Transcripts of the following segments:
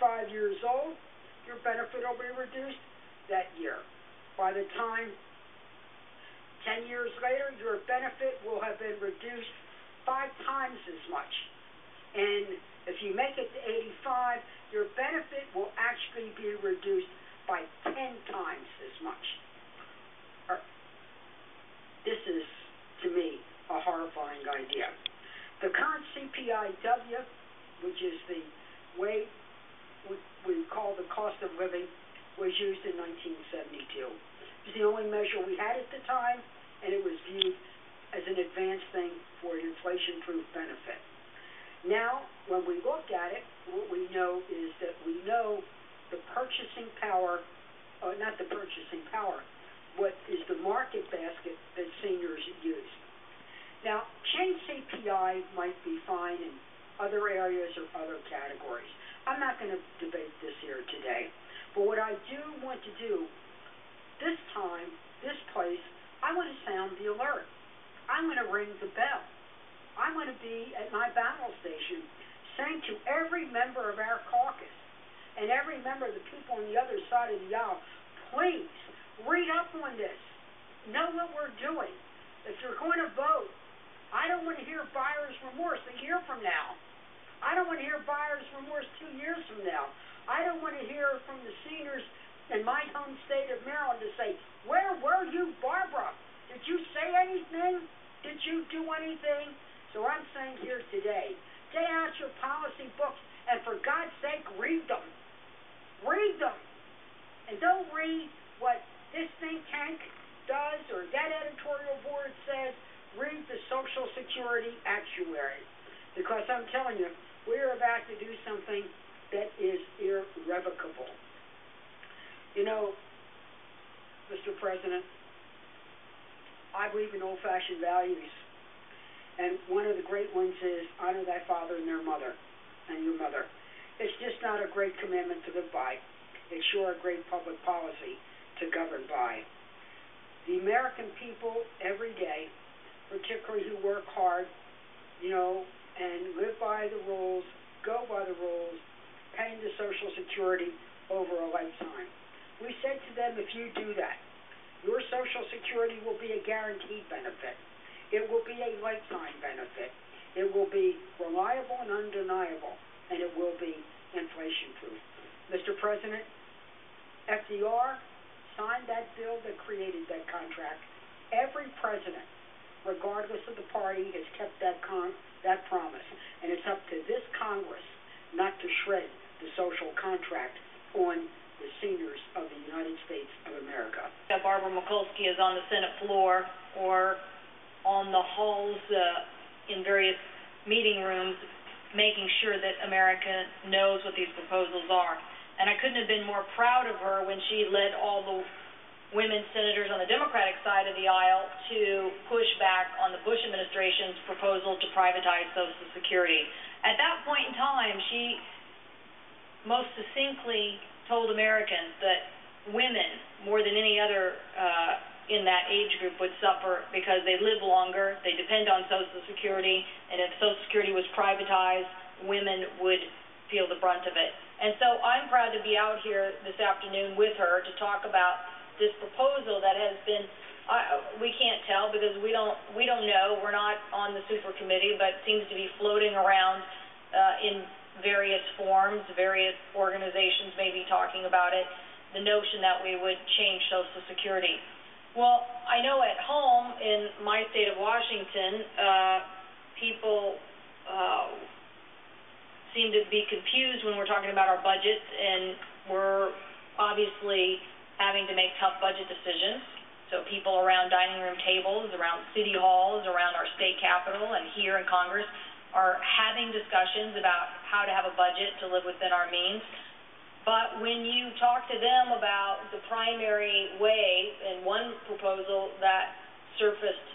85 years old, your benefit will be reduced that year. By the time 10 years later, your benefit will have been reduced 5 times as much. And if you make it to 85, your benefit will actually be reduced by 10 times as much. This is, to me, a horrifying idea. The current CPIW, which is the way we call the cost of living, was used in 1972. It was the only measure we had at the time, and it was viewed as an advanced thing for an inflation-proof benefit. Now, when we look at it, what we know is that we know the purchasing power, not the purchasing power, what is the market basket that seniors use. Now, change CPI might be fine in other areas or other categories. I'm not going to debate this here today, but what I do want to do this time, this place, I want to sound the alert. I'm going to ring the bell. I'm going to be at my battle station saying to every member of our caucus and every member of the people on the other side of the aisle, please read up on this. Know what we're doing. If you're going to vote, I don't want to hear buyer's remorse a year from now. I don't want to hear buyer's remorse 2 years from now. I don't want to hear from the seniors in my home state of Maryland to say, where were you, Barbara? Did you say anything? Did you do anything? So I'm saying here today, get out your policy books and for God's sake, read them. Read them. And don't read what this think tank does or that editorial board says. Read the Social Security actuary. Because I'm telling you, we're about to do something that is irrevocable. You know, Mr. President, I believe in old-fashioned values. And one of the great ones is honor thy father and their mother and your mother. It's just not a great commandment to live by. It's sure a great public policy to govern by. The American people every day, particularly who work hard, you know, and live by the rules, go by the rules, pay into Social Security over a lifetime. We said to them, if you do that, your Social Security will be a guaranteed benefit. It will be a lifetime benefit. It will be reliable and undeniable, and it will be inflation-proof. Mr. President, FDR signed that bill that created that contract. Every president, regardless of the party, has kept that promise. And it's up to this Congress not to shred the social contract on the seniors of the United States of America. Barbara Mikulski is on the Senate floor or on the halls in various meeting rooms, making sure that America knows what these proposals are. And I couldn't have been more proud of her when she led all the women senators on the Democratic side of the aisle to push back on the Bush administration's proposal to privatize Social Security. At that point in time, she most succinctly told Americans that women, more than any other in that age group, would suffer because they live longer, they depend on Social Security, and if Social Security was privatized, women would feel the brunt of it. And so I'm proud to be out here this afternoon with her to talk about this proposal that has been, we can't tell because we don't know. We're not on the super committee, but seems to be floating around in various forms. Various organizations may be talking about it, the notion that we would change Social Security. Well, I know at home in my state of Washington, people seem to be confused when we're talking about our budgets, and we're obviously having to make tough budget decisions. So people around dining room tables, around city halls, around our state capitol, and here in Congress are having discussions about how to have a budget to live within our means. But when you talk to them about the primary way, and one proposal that surfaced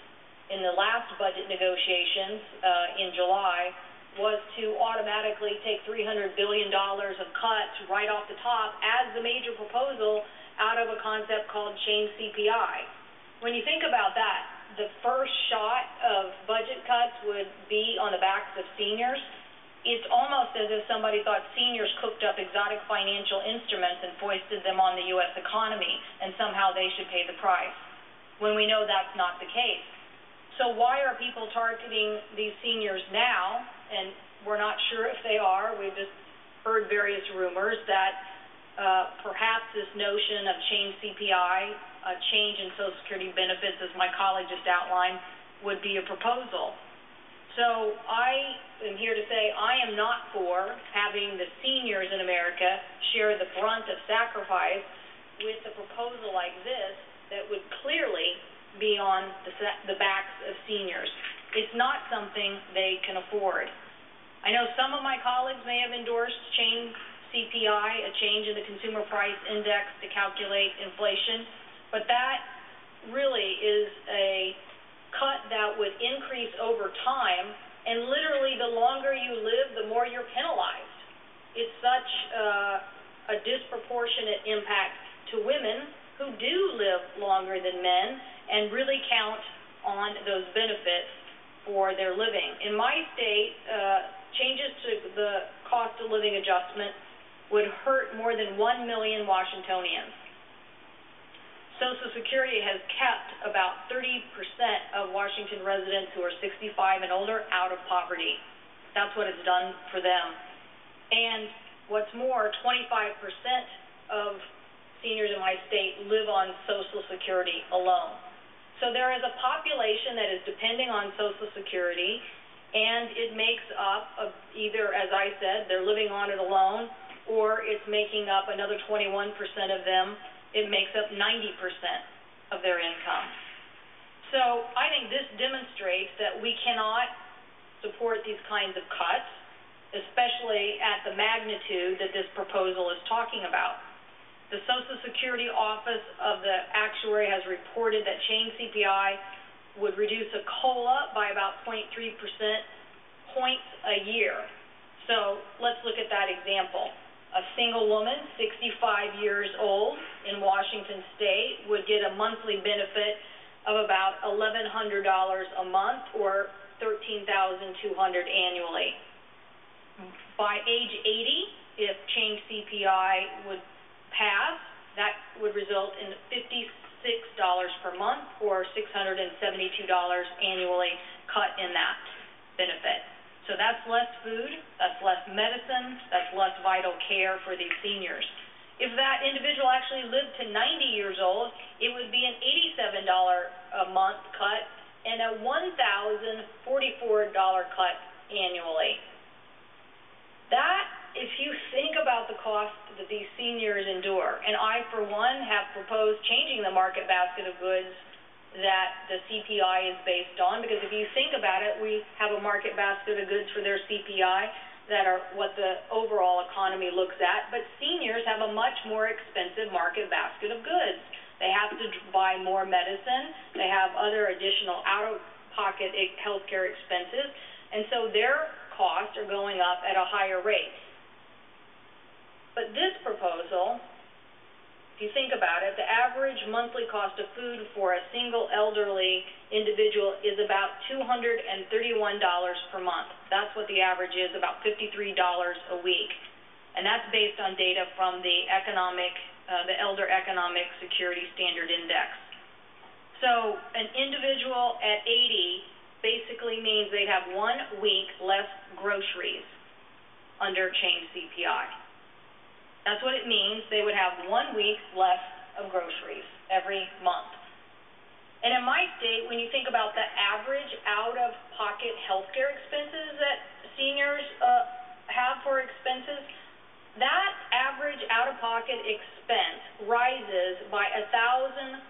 in the last budget negotiations in July was to automatically take $300 billion of cuts right off the top as the major proposal out of a concept called change CPI. When you think about that, the first shot of budget cuts would be on the backs of seniors. It's almost as if somebody somebody thought seniors cooked up exotic financial instruments and foisted them on the U.S. economy, and somehow they should pay the price, when we know that's not the case. So why are people targeting these seniors now? And we're not sure if they are. We've just heard various rumors that perhaps this notion of change CPI, a change in Social Security benefits, as my colleague just outlined, would be a proposal. So I am here to say I am not for having the seniors in America share the brunt of sacrifice with a proposal like this that would clearly be on the backs of seniors. It's not something they can afford. I know some of my colleagues may have endorsed change CPI, a change in the Consumer Price Index to calculate inflation, but that really is a cut that would increase over time, and literally the longer you live, the more you're penalized. It's such a disproportionate impact to women who do live longer than men and really count on those benefits for their living. In my state, changes to the cost of living adjustment would hurt more than 1 million Washingtonians. Social Security has kept about 30% of Washington residents who are 65 and older out of poverty. That's what it's done for them. And what's more, 25% of seniors in my state live on Social Security alone. So there is a population that is depending on Social Security, and it makes up of either, as I said, they're living on it alone, or it's making up another 21% of them. It makes up 90% of their income. So I think this demonstrates that we cannot support these kinds of cuts, especially at the magnitude that this proposal is talking about. The Social Security Office of the Actuary has reported that change CPI would reduce a COLA by about 0.3% points a year. So let's look at that example. A single woman, 65 years old, in Washington State would get a monthly benefit of about $1,100 a month, or $13,200 annually. By age 80, if change CPI would pass, that would result in $56 per month, or $672 annually cut in that benefit. So that's less food, that's less medicine, that's less vital care for these seniors. If that individual actually lived to 90 years old, it would be an $87 a month cut and a $1,044 cut annually. That, if you think about the cost that these seniors endure, and I, for one, have proposed changing the market basket of goods that the CPI is based on, because if you think about it, we have a market basket of goods for their CPI that are what the overall economy looks at, but seniors have a much more expensive market basket of goods. They have to buy more medicine, they have other additional out-of-pocket health care expenses, and so their costs are going up at a higher rate. But this proposal, if you think about it, the average monthly cost of food for a single elderly individual is about $231 per month. That's what the average is, about $53 a week. And that's based on data from the Elder Economic Security Standard Index. So an individual at 80 basically means they'd have 1 week less groceries under change CPI. That's what it means. They would have 1 week less of groceries every month. And in my state, when you think about the average out-of-pocket health care expenses that seniors have for expenses, that average out-of-pocket expense rises by $1,400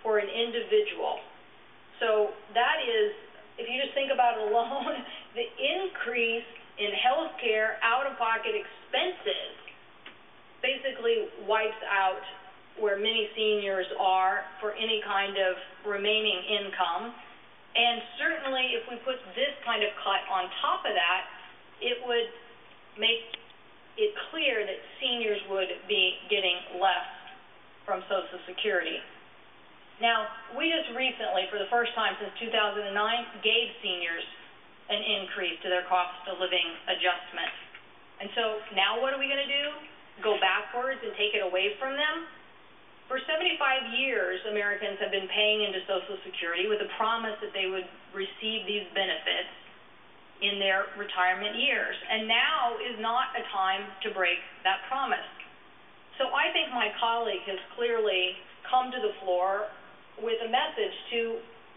for an individual. So that is, if you just think about it alone, the increase in health care out-of-pocket expenses basically wipes out where many seniors are for any kind of remaining income. And certainly if we put this kind of cut on top of that, it would make it clear that seniors would be getting less from Social Security. Now, we just recently, for the first time since 2009, gave seniors an increase to their cost of living adjustment. And so now what are we going to do? Go backwards and take it away from them? For 75 years, Americans have been paying into Social Security with a promise that they would receive these benefits in their retirement years. And now is not a time to break that promise. So I think my colleague has clearly come to the floor with a message to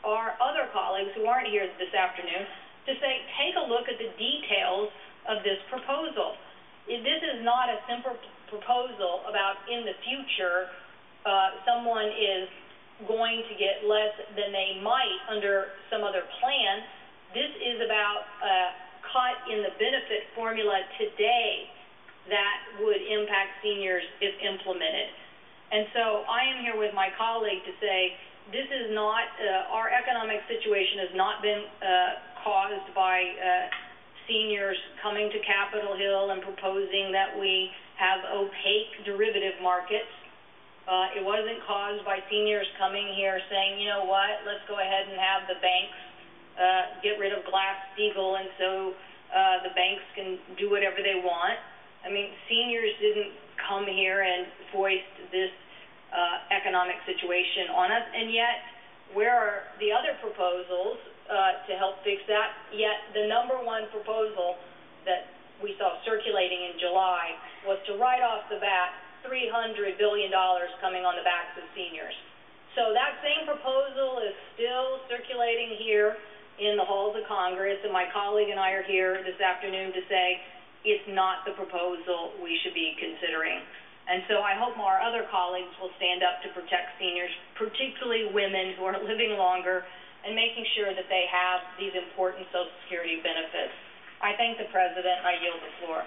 our other colleagues who aren't here this afternoon to say, take a look at the details of this proposal. This is not a simple proposal about in the future someone is going to get less than they might under some other plan. This is about a cut in the benefit formula today that would impact seniors if implemented. And so I am here with my colleague to say this is not, our economic situation has not been caused by seniors coming to Capitol Hill and proposing that we have opaque derivative markets. It wasn't caused by seniors coming here saying, you know what, let's go ahead and have the banks get rid of Glass-Steagall and so the banks can do whatever they want. I mean, seniors didn't come here and foist this economic situation on us, and yet where are the other proposals to help fix that? Yet the number one proposal that we saw circulating in July was to right off the bat $300 billion coming on the backs of seniors. So that same proposal is still circulating here in the halls of Congress, and my colleague and I are here this afternoon to say it's not the proposal we should be considering. And so I hope our other colleagues will stand up to protect seniors, particularly women who are living longer, and making sure that they have these important Social Security benefits. I thank the President, and I yield the floor.